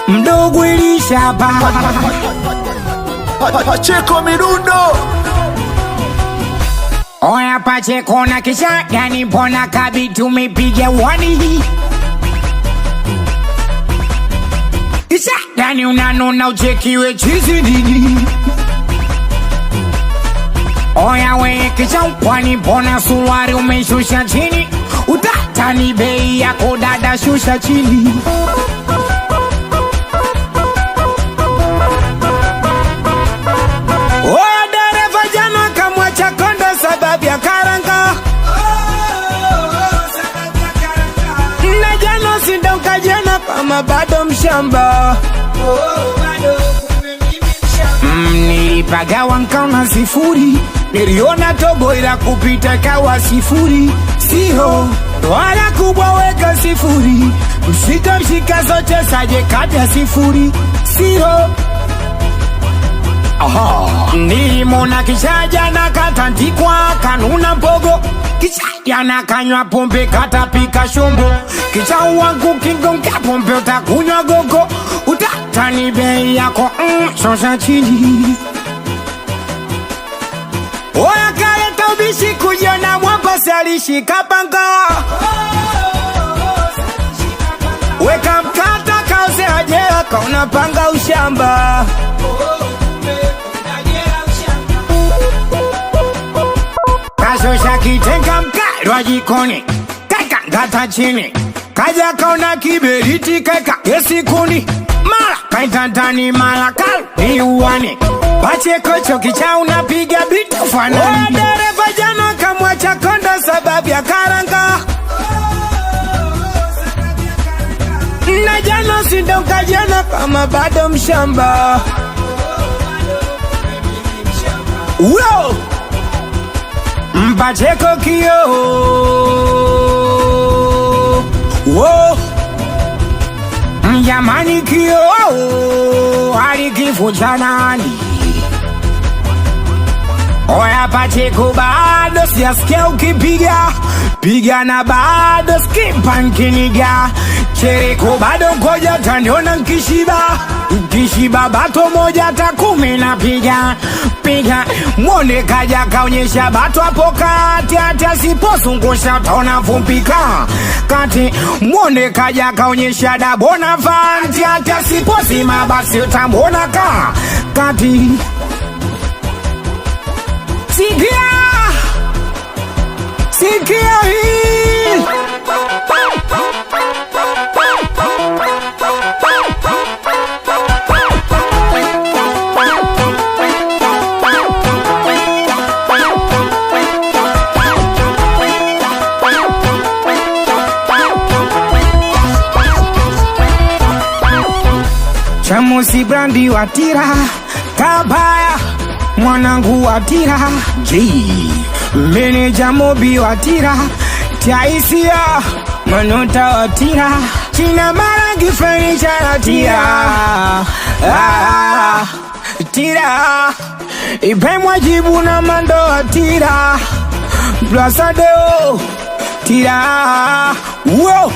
Mdogo Ilishaba Pacheco Mirundo. Oya Pacheco na kisha gani mbona kabi tumepiga wani kisha gani unanona uchekiwe chizi nini. Oya we kisha kwani mbona suruari umeshusha chini. Utatani bei yako dada shusha chini. Oya dereva jana kamwacha kondo sababu ya karanga. Na jana sindoka jana kama bado mshamba. Nilipagawa nkaona sifuri. Niliona tobo ila kupita kawa sifuri. Siho wala kubwa weka sifuri. Mshika zote saje kata sifuri. Siho nilimona kishaja na katantikwa kanuna mpogo. Kishaja na kanywa pombe katapika shumbo. Kisha wangu kingonga pombe utakunywa gogo. Utatani bei yako shosha chini. Oya kaleta ubishi kujiona mwapa salishika panga. Weka mkata kauze ajea kauna panga ushamba. Kashosha kitenga mkalwa jikoni. Kaka ngata chini. Kaja kauna kiberiti kaka yesikuni. Mala kaitantani mala kalu ni uwani. Pacheco chokicha unapiga bitu fanani. Oya dereva jana kamwacha kondo sababu ya karanga. Na jana sindoka jana kama bado mshamba. Uyo Pacheco kio. Wo Mjamani kio. Harikifu chanani. Oya Pacheco bado siyasikia ukipiga. Piga na bado skimpa nkiniga. Chereko bado koja taniona nkishiba. Nkishiba bato moja takumi na piga. Piga mwone kaja kaonyesha bato hapo kati. Ati asiposungusha utaona vumpika. Kati mwone kaja kaonyesha dabona vanti. Ati asiposima basi utamwona ka kati. Sikia hii. Chamusi brandi watira kabaya mwanangu watira meneja mobi watira taisia manota watira china marangi furniture watira tira ipe mwajibu na mando watira Plaza Deo tira. Wow